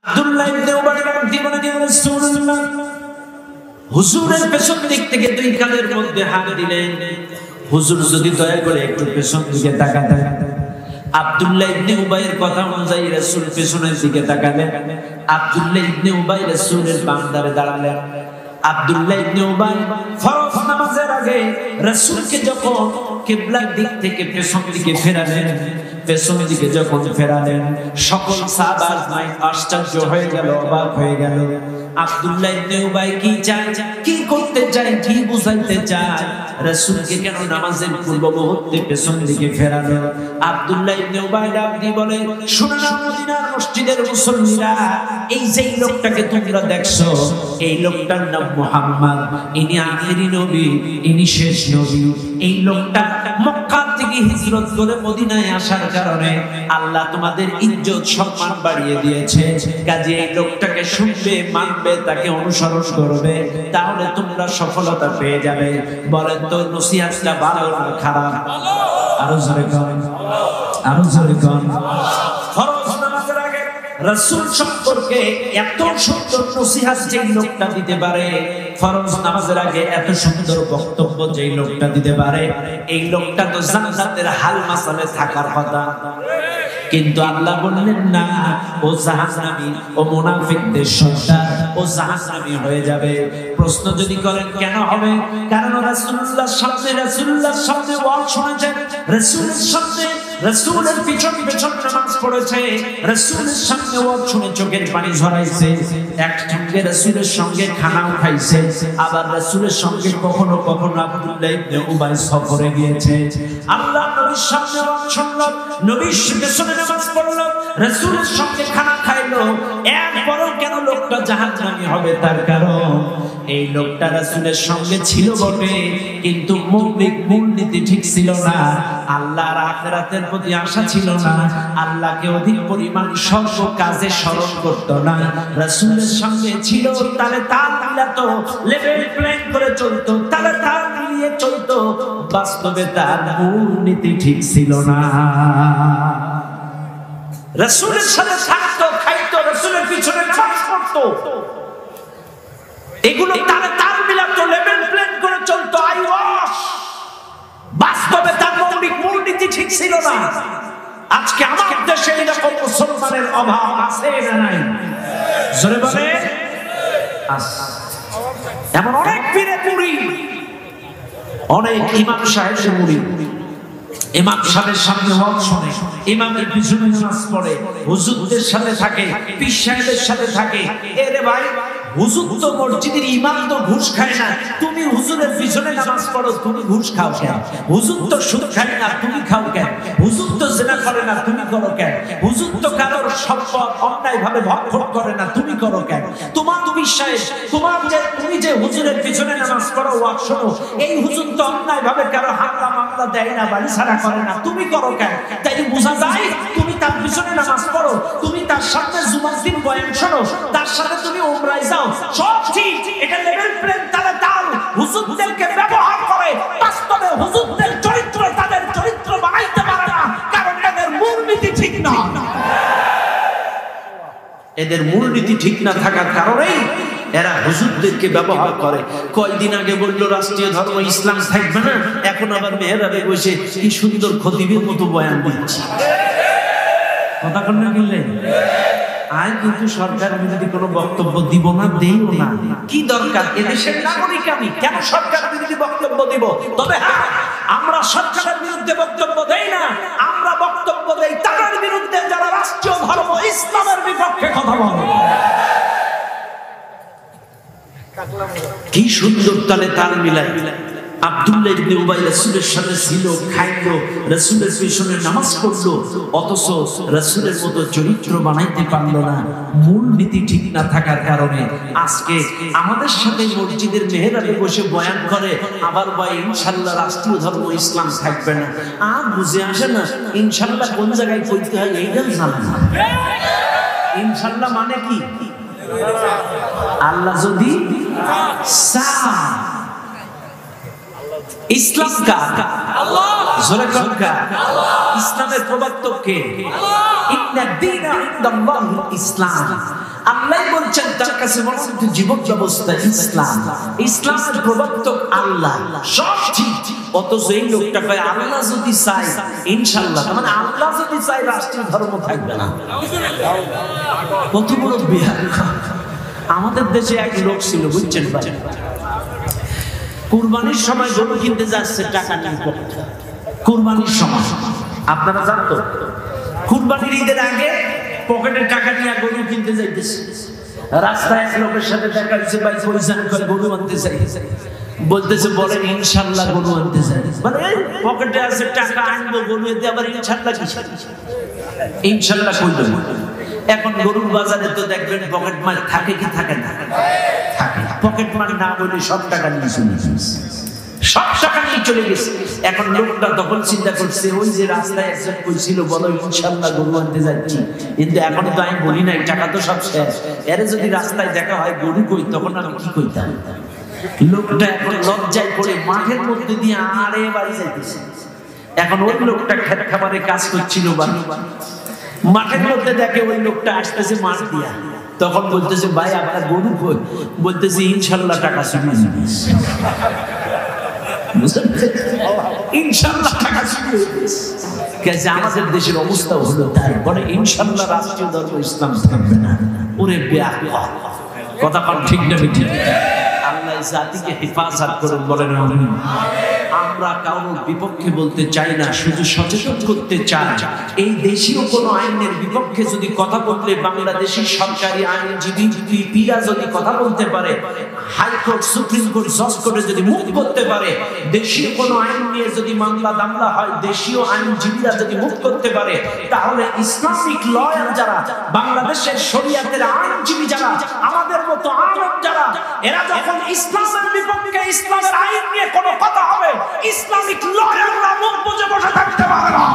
আব্দুল্লাহ ইবনে উবাই জীবনে দিয়ে রাসূলুল্লাহ হুজুরের পেছন দিক থেকে দুই কাঁধের মধ্যে হাত দিলেন। হুজুর যদি দয়া করে একটু পেছন দিকে তাকাতেন। আব্দুল্লাহ ইবনে উবাইয়ের কথা অনুযায়ী রাসূল পেছনের দিকে তাকালেন। আব্দুল্লাহ ইবনে উবাই রাসূলের বাম ধারে দাঁড়ালেন। আব্দুল্লাহ ইবনে উবাই ফরজ নামাজের আগে রাসূলকে যখন কিবলার দিক থেকে পেছন দিকে ফেরালেন, পেছন দিকে যখন ফেরালেন, সকল সাহাবা আশ্চর্য হয়ে গেল, অবাক হয়ে গেল। আব্দুল্লাহ ইবনে উবাই কি চায়, কি করতে চায়, কি বুঝাইতে চায়? রাসূলকে কেন নামাজের পূর্ব মুহূর্তে পেছন দিকে ফেরালো? আব্দুল্লাহ ইবনে উবাই ডাকদি বলে, শুনে নাও মদিনার মসজিদের মুসল্লিরা, এই যে লোকটাকে তোমরা দেখছো, এই লোকটার নাম মুহাম্মদ। ইনি আখিরি নবী, ইনি শেষ নবী। এই লোকটা মক্কা থেকে হিজরত করে মদিনায় আসার কারণে আল্লাহ তোমাদের ইজ্জত সম্মান বাড়িয়ে দিয়েছে। কাজে এই লোকটাকে শুনবে, মানবে, তাকে অনুসরণ করবে, তাহলে তোমরা সফলতা পেয়ে যাবে। বলেন তো নসিহতটা ভালো না খারাপ? আরো জোরে করেন, আরো জোরে করেন। ফরজ নামাজের আগে রাসূল সম্পর্কে এত সুন্দর নসিহত যে লোকটা দিতে পারে, ফরজ নামাজের আগে এত সুন্দর বক্তব্য যে লোকটা দিতে পারে, এই লোকটা তো জান্নাতের হাল মাসালে থাকার কথা। কিন্তু আল্লাহ বললেন না, ও জাহান্নামী, ও মুনাফিকদের সর্দার, ও জাহান্নামী হয়ে যাবে। প্রশ্ন যদি করেন কেন হবে? কারণ রাসূলুল্লাহর সামনে ওয়াজ শুনেছেন, রাসূলের সামনে, রাসূলের পিছন পিছন নামাজ পড়েছে, রাসূলের সামনে ওয়াজ শুনে চোখের পানি ঝরাইছে, একসঙ্গে রাসূলের সঙ্গে খানাও খাইছে। আবার রাসূলের সঙ্গে কখনো কখনো আব্দুল্লাহ ইবনে উবাই সফরে গিয়েছে। আল্লাহ নবীর সামনে ওয়াজ শুনলো, নবীর পেছনে নামাজ পড়লো, রাসূলের সঙ্গে খানা খাইলো, এরপরও কেন লোকটা জাহান্নামী হবে? তার কারণ এই লোকটা রাসূলের সঙ্গে ছিল বটে, কিন্তু মৌলিক মূলনীতি ঠিক ছিল না, আল্লাহর আখিরাতের প্রতি আশা ছিল না, আল্লাহকে অধিক পরিমাণ সর্ব কাজে স্মরণ করত না। রাসূলের সঙ্গে ছিল, তাহলে তাল মিলাতো, লেভেল প্ল্যান করে চলতো, তাহলে তাল মিলিয়ে চলতো, বাস্তবে তার মূলনীতি ঠিক ছিল না। রাসূলের সাথে থাকতো, খাইতো, রাসূলের পিছনে নামাজ পড়তো, এগুলো তারে তাল মিলাতো, লেভেল প্ল্যান করে চলতো, আই ওয়াশ। বাস্তবে তার মৌলিক মূলনীতি ঠিক ছিল না। আজকে আমাদের দেশে এরকম মুসলমানের অভাব আছে না নাই? জোরে বলে এমন অনেক পীরের মুরিদ, অনেক ইমাম সাহেবের মুরিদ, ইমাম সাহেবের সামনে ওয়াজ শুনে, ইমামের পিছনে নামাজ পড়ে, হুজুরদের সাথে থাকে, পীর সাহেবের সাথে থাকে। এরে ভাই, হুজুর তো মসজিদের ইমাম তো ঘুষ খায় না, তুমি হুজুরের পিছনে নামাজ পড়ো, তুমি ঘুষ খাও কেন? হুজুর তো সুদ খায় না, তুমি খাও কেন? হুজুর তো জিনা করে না, তুমি করো কেন? হুজুর তো কারোর সম্পদ অন্যায় ভাবে ভক্ষণ করে না, তুমি করো কেন? তোমার বিশ্বাস, তুমি যে হুজুরের পিছনে নামাজ পড়ো, ওয়াজ শোনো, এই হুজুর তো অন্যায় ভাবে কারো হামলা মামলা দেয় না, বাড়ি ছাড়া করে না, তুমি করো কেন? তাই বোঝা যায় তুমি তার পিছনে নামাজ পড়ো, তুমি তার সাথে জুমার দিন বয়ান শোনো, তার সাথে তুমি উমরায় যাও, সব ঠিক। এটা লেভেল প্লেন, তারা দাও হুজুরদেরকে ব্যবহার করে, বাস্তবে হুজুরদের চরিত্র তাদের চরিত্র বানাইতে পারে না, কারণ তাদের মূলনীতি ঠিক না। এদের মূলনীতি ঠিক না থাকার কারণেই এরা হুজুরদেরকে ব্যবহার করে। কয়দিন আগে বললো রাষ্ট্রীয় ধর্ম ইসলাম থাকবে না, এখন আবার মেহরাবে বসে কি সুন্দর খতিবের মতো বয়ান দিচ্ছে। কথা কন না কিনলে আয়, কিন্তু সরকার বিরোধী কোনো বক্তব্য দিব না, দেইও না। কি দরকার? এদেশের নাগরিক আমি, কেন সরকার বিরোধী বক্তব্য দিব? তবে হ্যাঁ, আমরা সরকারের বিরুদ্ধে বক্তব্য দেই না, আমরা বক্তব্য দেই তাদের বিরুদ্ধে যারা রাষ্ট্রীয় ধর্ম ইসলামের বিপক্ষে কথা বলে। কি সুন্দর তালে তাল মিলাই। আব্দুল্লাহ ইবনে উবাই রাসূলের সাথে ছিল, খাইলো, রাসূলের পিছনে নামাজ পড়লো, অথচ রাসূলের মতো চরিত্র বানাইতে পারলো না, মূল নীতি ঠিক না থাকার কারণে। আজকে আমাদের সাথে মসজিদের মেহরাবে বসে বয়ান করে, আবার ভাই ইনশাআল্লাহ রাষ্ট্রীয় ধর্ম ইসলাম থাকবে না। আর বুঝে আসে না ইনশাআল্লাহ কোন জায়গায় কইতে হয়, এইটাও জানে না। ইনশাআল্লাহ মানে কি? আল্লাহ যদি চায়। ইসলাম কার? আল্লাহ। জোরে কার? ইসলামের প্রবর্তক কে? আল্লাহ। ইন্নাদ-দীনা ইনদাল্লাহিল ইসলাম। আল্লাহ বলছেন তার কাছে মনোনীত জীবন ব্যবস্থা ইসলাম। ইসলামের প্রবর্তক আল্লাহ, সব ঠিক। অথচ এই লোকটা কয় আল্লাহ যদি চায় ইনশাআল্লাহ, মানে আল্লাহ যদি চায় রাষ্ট্রীয় ধর্ম থাকবে না। কত বড় বিহার। আমাদের দেশে এক লোক ছিল, বুঝছেন ভাই, কুরবানির সময় গরু কিনতে যাচ্ছে টাকা নিয়ে পকেটে। কুরবানির সময় আপনারা জানতো, কুরবানির ঈদের আগে পকেটে টাকা নিয়ে গরু কিনতে যাইতেছে। রাস্তায় এক লোকের সাথে দেখা হয়েছে, ভাই পয়সা করে গরু আনতে চাই। বলতেছে বলেন ইনশাআল্লাহ গরু আনতে চাই। মানে পকেটে আছে টাকা, আনবো গরু, এতে আবার ইনশাআল্লাহ কি? ইনশাআল্লাহ কইল। এখন গরুর বাজারে তো দেখবেন পকেট মার থাকে কি থাকে না? থাকে। পকেট মার না বলে সব টাকা নিয়ে চলে গেছে, সব টাকা নিয়ে চলে গেছে। এখন লোকটা তখন চিন্তা করছে, ওই যে রাস্তায় একজন কইছিল বলো ইনশাআল্লাহ গরু আনতে যাচ্ছি, কিন্তু এখন তো আমি বলি নাই, টাকা তো সব শেষ। এর যদি রাস্তায় দেখা হয় গরু কই, তখন আমি কি কইতাম? লোকটা এখন লজ্জায় পড়ে মাঠের মধ্যে দিয়ে আরে বাড়ি যাইতেছে। এখন ওই লোকটা খেত খামারে কাজ করছিল, মাঠের মধ্যে দেখে ওই লোকটা আসতেছে মাঠ দিয়া। তখন বলতেছে ভাই আপনার গরু কই? বলতেছে ইনশাআল্লাহ টাকা চুরি হয়ে গেছে। ইনশাআল্লাহ টাকা চুরি হয়ে গেছে। আমাদের দেশের অবস্থা হলো তাই। বলে ইনশাআল্লাহ রাষ্ট্রীয় ধর্ম ইসলাম থাকবে না। ওরে বেয়াক্কা কথা কন, ঠিক না ঠিক? আল্লাহ জাতিকে হেফাজত করুন, বলেন আমিন। আমরা কারোর বিপক্ষে বলতে চাই না, শুধু সচেতন করতে চাই। এই দেশীয় কোনো আইনের বিপক্ষে যদি কথা বললে বাংলাদেশি সরকারি আইনজীবী পিরা যদি কথা বলতে পারে, হাইকোর্ট সুপ্রিম কোর্ট জজ কোর্টে যদি মুখ করতে পারে, দেশীয় কোনো আইন নিয়ে যদি মামলা দামলা হয়, দেশীয় আইনজীবীরা যদি মুখ করতে পারে, তাহলে ইসলামিক লয়ার যারা, বাংলাদেশের শরিয়াতের আইনজীবী যারা, আমাদের মতো আলেম যারা, এরা যখন ইসলামের বিপক্ষে ইসলামের আইন নিয়ে কোনো কথা হবে, ইসলামিক লয়াররা মুখ বুজে বসে থাকতে পারে না।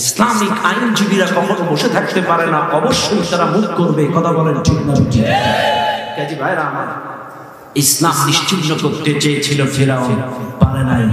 ইসলামিক আইনজীবীরা কখনো বসে থাকতে পারে না, অবশ্যই তারা মুখ করবে। কথা বলেন ঠিক না? কাজী ভাইরা আমার, ইসলাম নিশ্চিহ্ন করতে চেয়েছিল ফিরাউন, পারে নাই।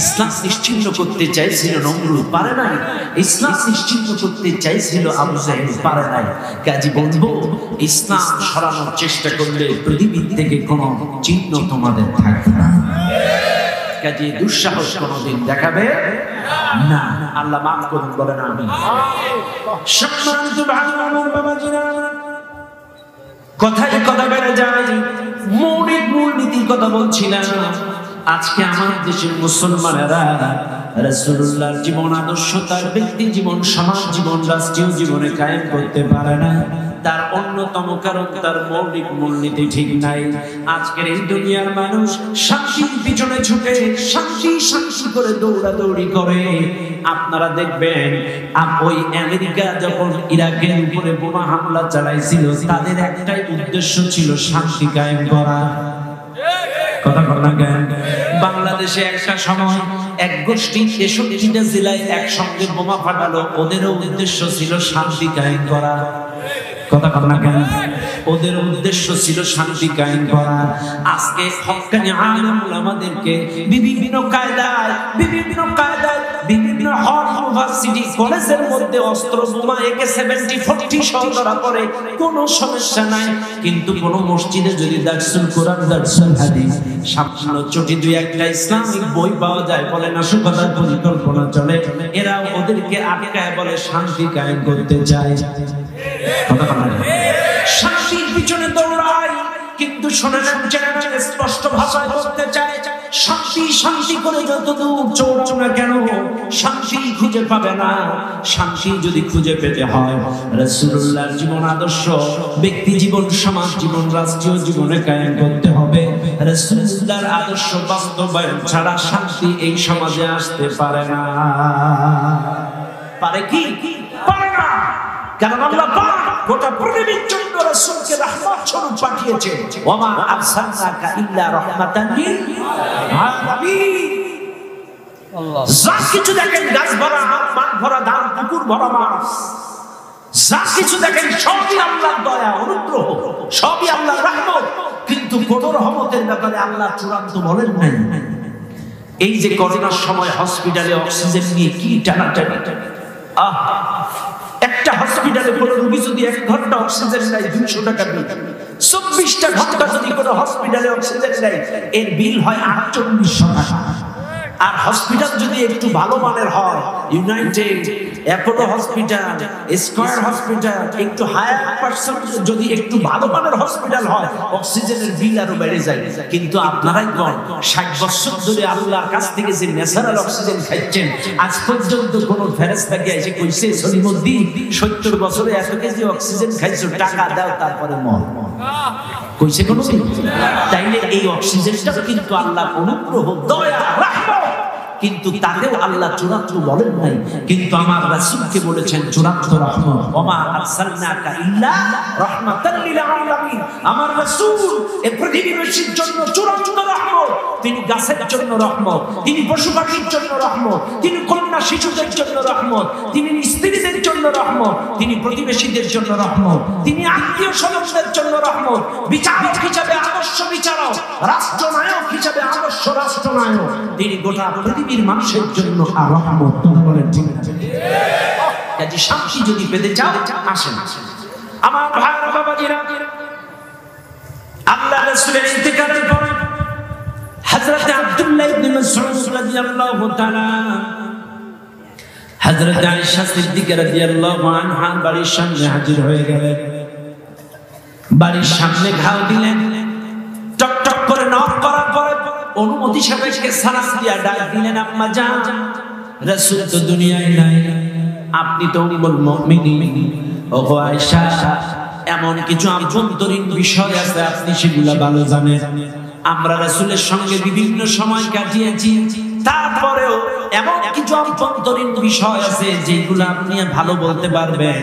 ইসলাম নিশ্চিহ্ন করতে চাইছিল নমরুদ, পারে নাই। ইসলাম নিশ্চিহ্ন করতে চাইছিল আবু জাহেল, পারে নাই। কাজী বলবো, ইসলাম সরানোর চেষ্টা করলে পৃথিবী থেকে কোনো চিহ্ন তোমাদের থাকবে না। কাজী দুঃসাহস কোনোদিন দেখাবে না। আল্লাহ মাফ করুন, বলেন আমিন। সম্মানিত ভাই আমার বাবাজিরা, কথাই কথা বেড়ে যায়। মৌলিক মূলনীতির কথা বলছিলাম। আজকে আমার দেশের মুসলমানেরা রাসূলুল্লাহর জীবন আদর্শ, তার ব্যক্তি জীবন, সমাজ জীবন, রাষ্ট্রীয় জীবনে কায়েম করতে পারে না। তার অন্যতম কারণ তার মৌলিক মূলনীতি ঠিক নাই। আজকের এই দুনিয়ার মানুষ শান্তির পিছনে ছুটে শান্তি শান্তি করে দৌড়াদৌড়ি করে। আপনারা দেখবেন ওই আমেরিকা যখন ইরাকের উপরে বোমা হামলা চালাইছিল, তাদের একটাই উদ্দেশ্য ছিল শান্তি কায়েম করা। কথা বলা জ্ঞান। বাংলাদেশে একটা সময় এক গোষ্ঠী ৬৩টা জেলায় একসঙ্গে বোমা ফাটালো, ওদেরও উদ্দেশ্য ছিল শান্তি কায়েম করা। কথা বলা জ্ঞান। ওদের উদ্দেশ্য ছিল শান্তি কায়েম করা। আজকে হক্কানি আলেম ওলামাদেরকে বিভিন্ন কায়দায় বিভিন্ন ইউনিভার্সিটি কলেজের মধ্যে অস্ত্র বোমা AK-70 সহ ধরা পড়ে, কোনো সমস্যা নাই। কিন্তু কোন মসজিদে যদি দারসুল কোরআন, দারসুল হাদিস, সামান্য চটি দুই একটা ইসলামিক বই পাওয়া যায়, বলে নাশকতার পরিকল্পনা চলে, এরা ওদেরকে আটকায় বলে শান্তি কায়েম করতে চায়। শান্তির পিছনে দৌড়ায়, কিন্তু শোনেন স্পষ্ট ভাষায় বলতে চায়, শান্তি শান্তি করে যতদূর চৌড়াও না কেন, শান্তি খুঁজে পাবে না। শান্তি যদি খুঁজে পেতে হয়, রাসূলুল্লাহর জীবন আদর্শ, ব্যক্তি জীবন, সমাজ জীবন, রাষ্ট্রীয় জীবনে কায়েম করতে হবে। রাসূলুল্লাহর আদর্শ বাস্তবায়ন ছাড়া শান্তি এই সমাজে আসতে পারে না। পারে কি? পারে না। কারণ আল্লাহ পাক গোটা পৃথিবীর জন্য রাসূলকে রহমত স্বরূপ পাঠিয়েছেন। ওয়া মা আরসালনাকা ইল্লা রাহমাতান লিল আলামিন। আল্লাহ। যা কিছু দেখেন গাছ ভরা আম, মাঠ ভরা ধান, পুকুর ভরা মাছ, যা কিছু দেখেন সবই আল্লাহর দয়া, অনুগ্রহ, সবই আল্লাহর রহমত। কিন্তু কোন রহমতের ব্যাপারে আল্লাহ চূড়ান্ত বলেন নাই। এই যে করোনার সময় হসপিটালে অক্সিজেন নিয়ে কি টানাটানি, একটা হসপিটালে কোনো রোগী যদি 1 ঘন্টা অক্সিজেন নেয় 200 টাকা বিল, 24টা ঘন্টা যদি কোনো হসপিটালে অক্সিজেন নেয় এর বিল হয় 4800 টাকা। আর হসপিটাল যদি একটু ভালো মানের হয়, United, Apollo hospital, square hospital, একটু হায়ার পার্সন যদি একটু ভালো মানের হসপিটাল হয়, অক্সিজেনের বিল আরো বেড়ে যায়। কিন্তু আপনারাই কোন 60 বছর ধরে আল্লাহর কাছ থেকে যে ন্যাচারাল অক্সিজেন খাচ্ছেন, আজ পর্যন্ত কোন ফেরেশতা গিয়ে এসে কইছে সলিমুদ্দিন 70 বছরে এত কেজি অক্সিজেন খাইছো, টাকা দাও তারপরে মর, কইছে কোন? তাইলে এই অক্সিজেনটা কিন্তু আল্লাহর অনুগ্রহ, দয়া, রহমত। কিন্তু তাতেও আল্লাহ চূড়ান্ত বলেন নাই, কিন্তু আমার রাসূলকে বলেছেন চূড়ান্ত রহমত। ওমা আরসালনাকা ইল্লা রাহমাতাল লিল আলামিন। আমার রাসূল এই পৃথিবীবাসীর জন্য চূড়ান্ত রহমত। তিনি গাছের জন্য রহমত, তিনি পশু পাখির জন্য রহমত, তিনি কন্যা শিশুদের জন্য রহমত, তিনি স্ত্রীদের জন্য রহমত, তিনি প্রতিবেশীদের জন্য রহমত, তিনি আত্মীয় স্বজনদের জন্য রহমত, বিচারক হিসেবে আদর্শ বিচারক, রাষ্ট্রনায়ক হিসেবে আদর্শ রাষ্ট্রনায়ক, তিনি গোটা পৃথিবীর মানুষের জন্য আর রহমত। বলেন ঠিক না? কাজে শান্তি যদি পেতে চাও আসেন আমার ভাইরা বাবাজিরা। আল্লাহ রাসূলের ইন্তেকালের পর হযরত আব্দুল্লাহ ইবনে মাসউদ রাদিয়াল্লাহু তাআলা হযরত আয়েশা সিদ্দিকা রাদিয়াল্লাহু আনহা বাড়ির সামনে হাজির হয়ে গেলেন। বাড়ির সামনে ঘাও দিলেন, টক টক করে নক করার পর অনুমতি সাপেক্ষে সালাম দিয়া ডাক দিলেন, আম্মা জান, রাসূল তো দুনিয়ায় নাই, আপনি তো উম্মুল মুমিনিন। ওগো আয়েশা, এমন কিছু আভ্যন্তরীণ বিষয় আছে আপনি সেগুলা ভালো জানেন। আমরা রাসূলের সঙ্গে বিভিন্ন সময় কাটিয়েছি, তারপরেও এমন কিছু আভ্যন্তরীণ বিষয় আছে যেগুলো আপনি ভালো বলতে পারবেন।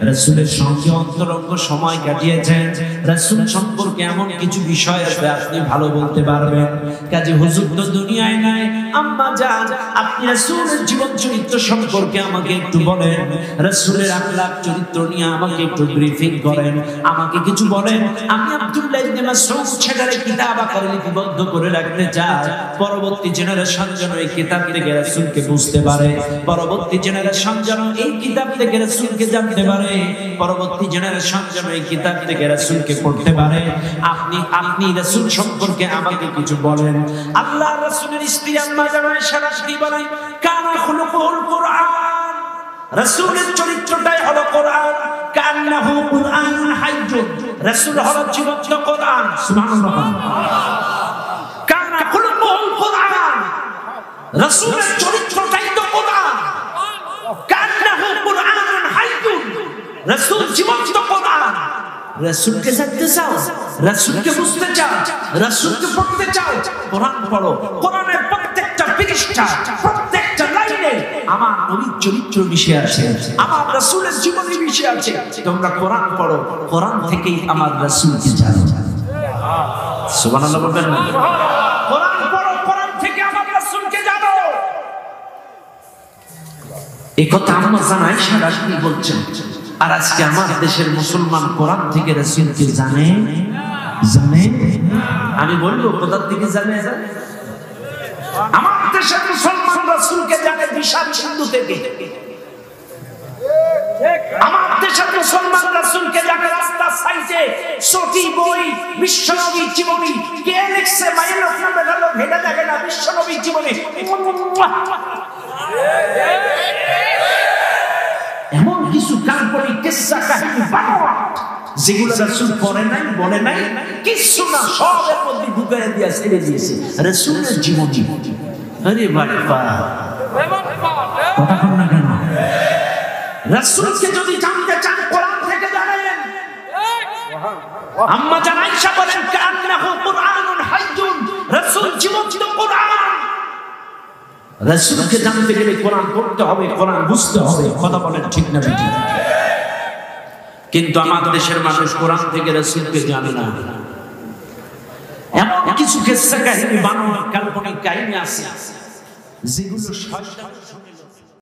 রাসূলের সঙ্গে অন্তরঙ্গ সময় কাটিয়েছেন, রাসূল সম্পর্কে এমন কিছু বিষয় আছে আপনি ভালো বলতে পারবেন। কাজে হুজুর তো দুনিয়ায় নাই, আম্মা জান, আপনি রাসূলের জীবন চরিত্র সম্পর্কে আমাকে একটু বলেন, রাসূলের আখলাক চরিত্র নিয়ে আমাকে একটু ব্রিফিং করেন, আমাকে কিছু বলেন। আমি আব্দুল্লাহ ইবনে মাসউদ সেটারে কিতাব আকারে লিপিবদ্ধ করে রাখতে চাই, পরবর্তী জেনারেশন যেন এই কিতাব থেকে রাসূলকে বুঝতে পারে, পরবর্তী জেনারেশন যেন এই কিতাব থেকে রাসূলকে জানতে পারে, পরবর্তী জেনারেশন যেন এই কিতাব থেকে রাসূলকে পড়তে পারে। আপনি রাসূল সম্পর্কে আমাকে কিছু বলেন। আল্লাহর রাসূলের স্ত্রী আম্মা জান আয়েশা রাদিয়াল্লাহু বলেন, কানা খুলুকুল কুরআন, রাসূলের চরিত্রটাই হলো কোরআন। কান্নাহু কুরআনুন হাইয়ুন, রাসূল হলো জীবন্ত কোরআন। সুবহানাল্লাহ। কানা খুলুকুল কুরআন, রাসূলের চরিত্রটাই তো কোরআন। কান্নাহু কুরআনুন হাইয়ুন, রাসূল জীবন্ত কোরআন। রাসূলকে জানতে চাও, রাসূলকে বুঝতে চাও, রাসূলকে পড়তে চাও, কোরআন পড়ো। কোরআনের প্রত্যেকটা পৃষ্ঠা, প্রত্যেকটা লাইনে আমার নবীর চরিত্র মিশে আছে, আমার রাসূলের জীবনী মিশে আছে। তোমরা কোরআন পড়ো, কোরআন থেকেই আমার রাসূলকে জানো। সুবহানাল্লাহ বলবেন না? কোরআন পড়ো, কোরআন থেকে আমার রাসূলকে জানো। এই কথা আম্মা জান আয়েশা রাদিয়াল্লাহু বলছেন। আর আজকে আমার দেশের মুসলমান কোরআন থেকে রাসূলকে জানে? আমি বলবো কোথা থেকে জানে? আমার দেশের মুসলমান রাসূলকে জানে বিশাল সিন্ধু থেকে। আমার দেশের মুসলমান রাসূলকে জানে রাস্তার সাইডে সটি বই, বিশ্বনবীর জীবনী কে লিখছে মাইল নামে গেল ভেদা দেখে না, বিশ্বনবীর জীবনী। এমন কিছু কাল্পনিক কিসসা কাহিনী বানোয়া যেগুলো রাসূল করে নাই, বলে নাই, কিছু না, সবের মধ্যে ঢুকায় দিয়া ছেড়ে দিয়েছে রাসূলের জীবনী। আরে বাবা, কথা বল না কেন? রাসূলকে যদি জানতে চান কোরআন থেকে জানেন। আম্মা জান আয়েশা বলেন, কান্নাহু কুরআনুন হাইয়ুন, রাসূল জীবন্ত কোরআন। রাসূলকে জানতে গেলে কোরআন পড়তে হবে, কোরআন বুঝতে হবে। কথা বলেন ঠিক না বেঠিক? কিন্তু আমাদের দেশের মানুষ কোরআন থেকে রাসূলকে জানে না। এমন কিছু কিসসা কাহিনী বানোয়া কাল্পনিক কাহিনী আছে যেগুলো শয়তান